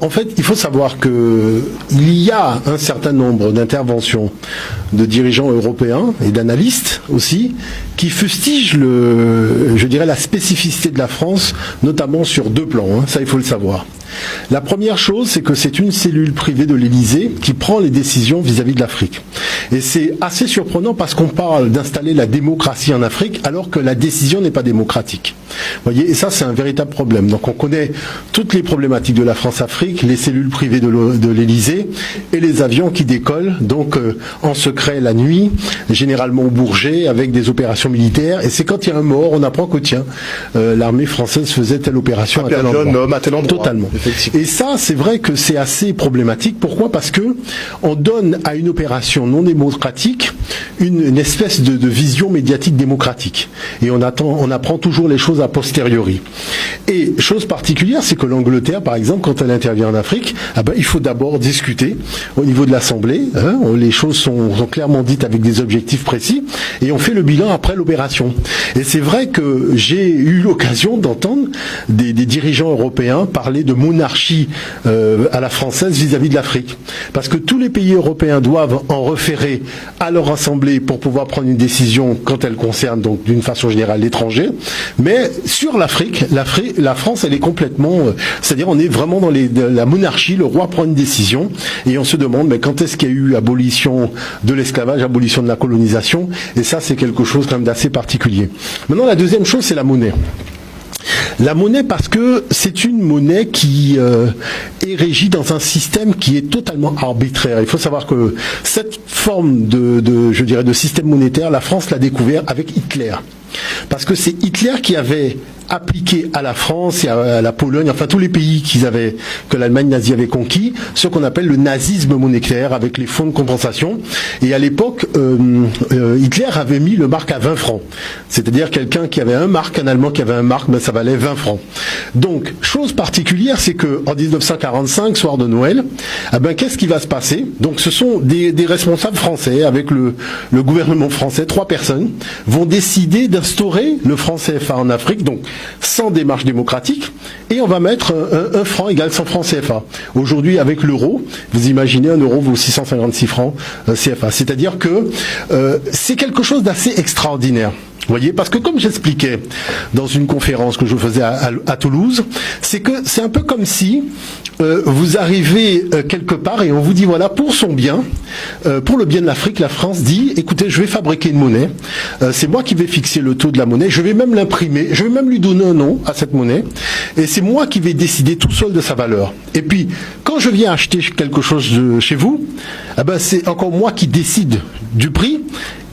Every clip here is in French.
en fait, il faut savoir que il y a un certain nombre d'interventions de dirigeants européens et d'analystes aussi qui fustigent la spécificité de la France, notamment sur deux plans. Ça, il faut le savoir. La première chose, c'est que c'est une cellule privée de l'Élysée qui prend les décisions vis-à-vis de l'Afrique. Et c'est assez surprenant parce qu'on parle d'installer la démocratie en Afrique alors que la décision n'est pas démocratique. Vous voyez, et ça, c'est un véritable problème. Donc on connaît toutes les problématiques de la France-Afrique, les cellules privées de l'Élysée et les avions qui décollent, donc en secret la nuit, généralement au Bourget, avec des opérations militaires. Et c'est quand il y a un mort, on apprend que tiens, l'armée française faisait telle opération à tel endroit. Totalement. Et ça, c'est vrai que c'est assez problématique. Pourquoi ? Parce que on donne à une opération non démocratique une espèce de vision médiatique démocratique. Et on apprend toujours les choses a posteriori. Et chose particulière, c'est que l'Angleterre, par exemple, quand elle intervient en Afrique, il faut d'abord discuter au niveau de l'Assemblée. Les choses sont clairement dites avec des objectifs précis. Et on fait le bilan après l'opération. Et c'est vrai que j'ai eu l'occasion d'entendre des dirigeants européens parler de monarchie à la française vis-à-vis de l'Afrique. Parce que tous les pays européens doivent en référer à leur assemblée pour pouvoir prendre une décision quand elle concerne, donc d'une façon générale, l'étranger. Mais sur l'Afrique, la France, elle est complètement... c'est-à-dire, on est vraiment dans la monarchie, le roi prend une décision, et on se demande, mais quand est-ce qu'il y a eu abolition de l'esclavage, abolition de la colonisation, et ça, c'est quelque chose quand même d'assez particulier. Maintenant, la deuxième chose, c'est la monnaie. La monnaie, parce que c'est une monnaie qui est régie dans un système qui est totalement arbitraire. Il faut savoir que cette forme de système monétaire, la France l'a découvert avec Hitler. Parce que c'est Hitler qui avait appliqué à la France et à la Pologne, enfin tous les pays que l'Allemagne nazie avait conquis, ce qu'on appelle le nazisme monétaire avec les fonds de compensation. Et à l'époque, Hitler avait mis le mark à 20 francs. C'est-à-dire quelqu'un qui avait un mark, un Allemand qui avait un mark, ça valait 20 francs. Donc, chose particulière, c'est que en 1945, soir de Noël, qu'est-ce qui va se passer ? Donc, ce sont des responsables français avec le gouvernement français, 3 personnes, vont décider d'instaurer le franc CFA en Afrique, donc sans démarche démocratique, et on va mettre un franc égale 100 francs CFA. Aujourd'hui, avec l'euro, vous imaginez, un euro vaut 656 francs CFA. C'est-à-dire que c'est quelque chose d'assez extraordinaire. Vous voyez, parce que comme j'expliquais dans une conférence que je faisais à Toulouse, c'est que c'est un peu comme si vous arrivez quelque part et on vous dit voilà, pour son bien, pour le bien de l'Afrique, la France dit écoutez, je vais fabriquer une monnaie, c'est moi qui vais fixer le taux de la monnaie, je vais même l'imprimer, je vais même lui donner un nom à cette monnaie, et c'est moi qui vais décider tout seul de sa valeur. Et puis, quand je viens acheter quelque chose chez vous, c'est encore moi qui décide du prix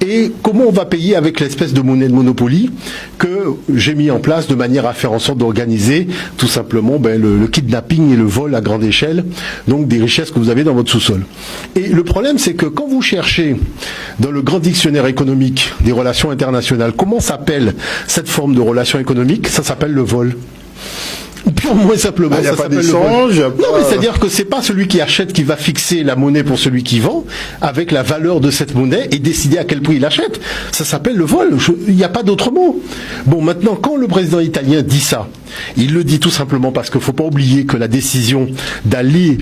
et comment on va payer avec l'espèce de monnaie de Monopoly que j'ai mis en place de manière à faire en sorte d'organiser tout simplement le kidnapping et le vol à grande échelle, donc des richesses que vous avez dans votre sous-sol. Et le problème, c'est que quand vous cherchez dans le grand dictionnaire économique des relations internationales, comment s'appelle cette forme de relation économique, ça s'appelle le vol. Purement et simplement, ça s'appelle le vol. Non, mais c'est-à-dire que c'est pas celui qui achète qui va fixer la monnaie pour celui qui vend, avec la valeur de cette monnaie et décider à quel prix il achète. Ça s'appelle le vol. Il n'y a pas d'autre mot. Bon, maintenant, quand le président italien dit ça, il le dit tout simplement parce qu'il faut pas oublier que la décision d'aller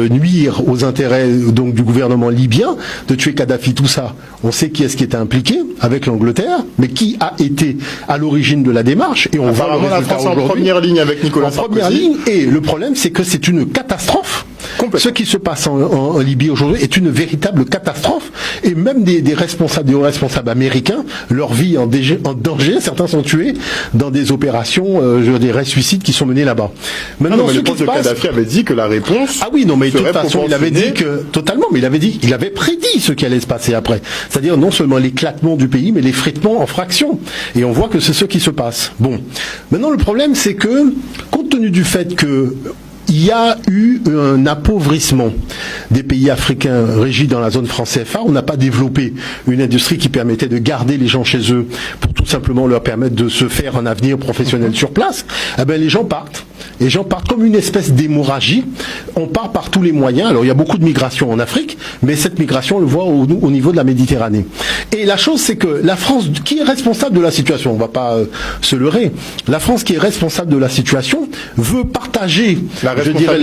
nuire aux intérêts donc du gouvernement libyen, de tuer Kadhafi, tout ça, on sait qui est-ce qui était impliqué avec l'Angleterre, mais qui a été à l'origine de la démarche, et on voit le résultat la France en première ligne avec Nicolas Sarkozy. En première ligne, et le problème, c'est que c'est une catastrophe. Ce qui se passe en Libye aujourd'hui est une véritable catastrophe, et même des responsables américains, leur vie en danger, certains sont tués dans des opérations, des suicides qui sont menés là-bas. Maintenant, mais le poste de Kadhafi avait dit que la réponse... Ah oui, non, mais de toute façon, il avait dit que... Totalement, mais il avait prédit ce qui allait se passer après. C'est-à-dire non seulement l'éclatement du pays, mais l'effritement en fractions. Et on voit que c'est ce qui se passe. Bon. Maintenant, le problème, c'est que, compte tenu du fait que il y a eu un appauvrissement des pays africains régis dans la zone franc CFA. On n'a pas développé une industrie qui permettait de garder les gens chez eux pour tout simplement leur permettre de se faire un avenir professionnel sur place. Les gens partent. les gens partent comme une espèce d'hémorragie. On part par tous les moyens. Alors il y a beaucoup de migration en Afrique, mais cette migration, on le voit au niveau de la Méditerranée. Et la chose, c'est que la France, qui est responsable de la situation, on va pas se leurrer, la France qui est responsable de la situation veut partager la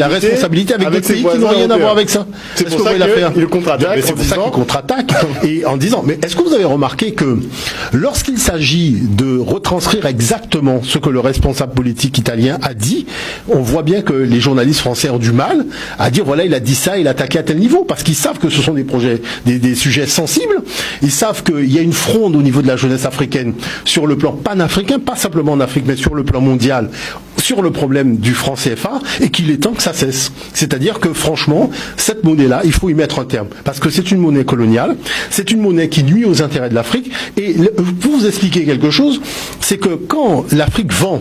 responsabilité avec d'autres pays qui n'ont rien à voir avec ça. C'est pour ça qu'il contre-attaque. C'est pour ça qu'il contre-attaque. Et en disant, mais est-ce que vous avez remarqué que lorsqu'il s'agit de retranscrire exactement ce que le responsable politique italien a dit, on voit bien que les journalistes français ont du mal à dire, voilà, il a dit ça, il a attaqué à tel niveau, parce qu'ils savent que ce sont des projets, des sujets sensibles. Ils savent qu'il y a une fronde au niveau de la jeunesse africaine sur le plan panafricain, pas simplement en Afrique, mais sur le plan mondial, sur le problème du franc CFA, et qu'il est temps que ça cesse. C'est-à-dire que franchement, cette monnaie-là, il faut y mettre un terme, parce que c'est une monnaie coloniale, c'est une monnaie qui nuit aux intérêts de l'Afrique. Et pour vous expliquer quelque chose, c'est que quand l'Afrique vend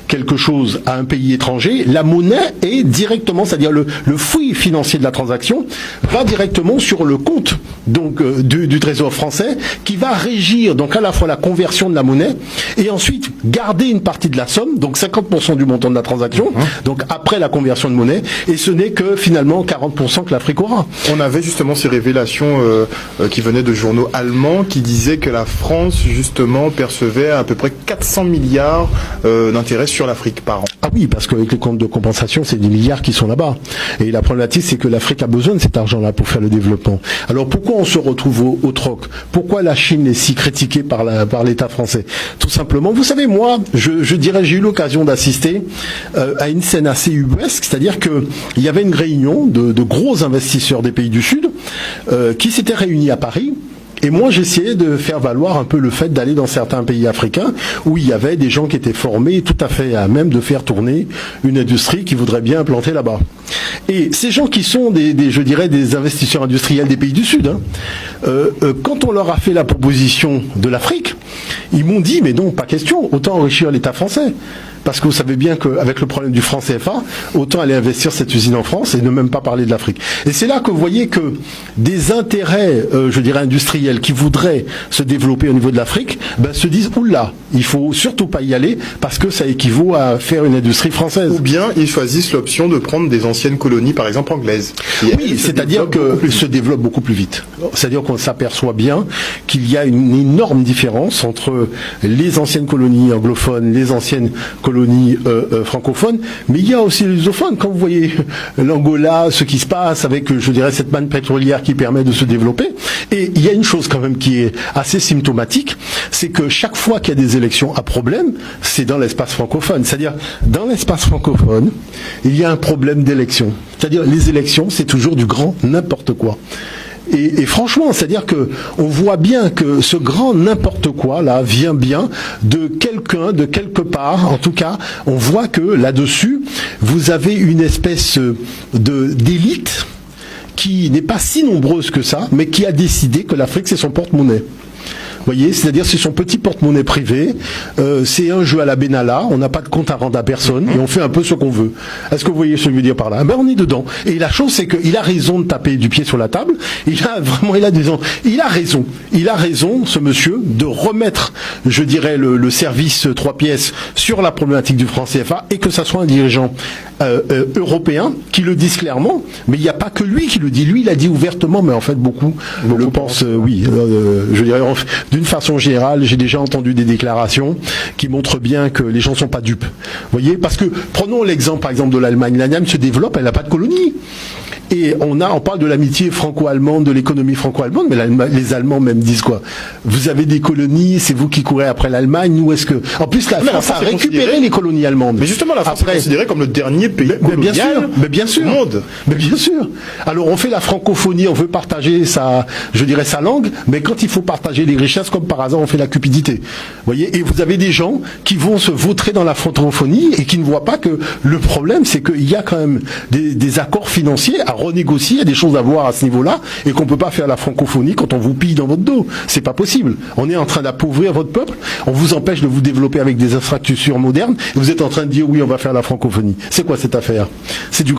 quelque chose à un pays étranger, la monnaie est directement, c'est-à-dire le flux financier de la transaction va directement sur le compte donc du Trésor français, qui va régir donc à la fois la conversion de la monnaie et ensuite garder une partie de la somme, donc 50% du montant de la transaction, donc après la conversion de monnaie, et ce n'est que finalement 40% que l'Afrique aura. On avait justement ces révélations qui venaient de journaux allemands qui disaient que la France justement percevait à peu près 400 milliards d'intérêts sur l'Afrique par an. Ah oui, parce qu'avec les comptes de compensation, c'est des milliards qui sont là-bas. Et la problématique, c'est que l'Afrique a besoin de cet argent-là pour faire le développement. Alors pourquoi on se retrouve au troc? Pourquoi la Chine est si critiquée par l'État français? Tout simplement, vous savez, moi, je dirais, j'ai eu l'occasion d'assister à une scène assez ubuesque, c'est-à-dire que il y avait une réunion de gros investisseurs des pays du Sud qui s'étaient réunis à Paris. Et moi, j'essayais de faire valoir un peu le fait d'aller dans certains pays africains où il y avait des gens qui étaient formés tout à fait à même de faire tourner une industrie qui voudrait bien implanter là-bas. Et ces gens qui sont je dirais, des investisseurs industriels des pays du Sud, quand on leur a fait la proposition de l'Afrique, ils m'ont dit, mais non, pas question, autant enrichir l'État français. Parce que vous savez bien qu'avec le problème du franc CFA, autant aller investir cette usine en France et ne même pas parler de l'Afrique. Et c'est là que vous voyez que des intérêts, je dirais, industriels qui voudraient se développer au niveau de l'Afrique, se disent, oula, il faut surtout pas y aller parce que ça équivaut à faire une industrie française. Ou bien ils choisissent l'option de prendre des anciennes colonies, par exemple anglaises. Oui, c'est-à-dire qu'elles se développent beaucoup plus vite. C'est-à-dire qu'on s'aperçoit bien qu'il y a une énorme différence entre les anciennes colonies anglophones, les anciennes colonies francophones, mais il y a aussi les lusophones. Quand vous voyez l'Angola, ce qui se passe avec, je dirais, cette manne pétrolière qui permet de se développer, et il y a une chose quand même qui est assez symptomatique, c'est que chaque fois qu'il y a des élections à problème, c'est dans l'espace francophone. C'est-à-dire, dans l'espace francophone, il y a un problème d'élection. C'est-à-dire, les élections, c'est toujours du grand n'importe quoi. Et franchement, c'est-à-dire que on voit bien que ce grand n'importe quoi là vient bien de quelqu'un, de quelque part. En tout cas, on voit que là-dessus, vous avez une espèce d'élite qui n'est pas si nombreuse que ça, mais qui a décidé que l'Afrique c'est son porte-monnaie. Vous voyez, c'est-à-dire c'est son petit porte-monnaie privé, c'est un jeu à la Benalla, on n'a pas de compte à rendre à personne et on fait un peu ce qu'on veut. Est-ce que vous voyez ce que je veux dire par là? On est dedans. Et la chose c'est qu'il a raison de taper du pied sur la table. Il a raison, ce monsieur, de remettre, je dirais, le service 3 pièces sur la problématique du franc CFA et que ça soit un dirigeant européen qui le dise clairement. Mais il n'y a pas que lui qui le dit. Lui, il a dit ouvertement, mais en fait beaucoup le pensent. Oui, je dirais. D'une façon générale, j'ai déjà entendu des déclarations qui montrent bien que les gens sont pas dupes. Vous voyez, parce que prenons l'exemple par exemple de l'Allemagne. L'Allemagne se développe, elle n'a pas de colonie. Et on parle de l'amitié franco-allemande, de l'économie franco-allemande, mais les Allemands même disent quoi? Vous avez des colonies, c'est vous qui courez après l'Allemagne, ou est-ce que... En plus, la France a récupéré les colonies allemandes. Mais justement, la France est considérée comme le dernier pays colonial au monde. Mais bien sûr. Alors, on fait la francophonie, on veut partager sa langue, mais quand il faut partager les richesses, comme par hasard, on fait la cupidité. Vous voyez? Et vous avez des gens qui vont se vautrer dans la francophonie et qui ne voient pas que le problème, c'est qu'il y a quand même des accords financiers à renégocier, il y a des choses à voir à ce niveau-là, et qu'on peut pas faire la francophonie quand on vous pille dans votre dos. C'est pas possible. On est en train d'appauvrir votre peuple, on vous empêche de vous développer avec des infrastructures modernes, et vous êtes en train de dire oui, on va faire la francophonie. C'est quoi cette affaire? C'est du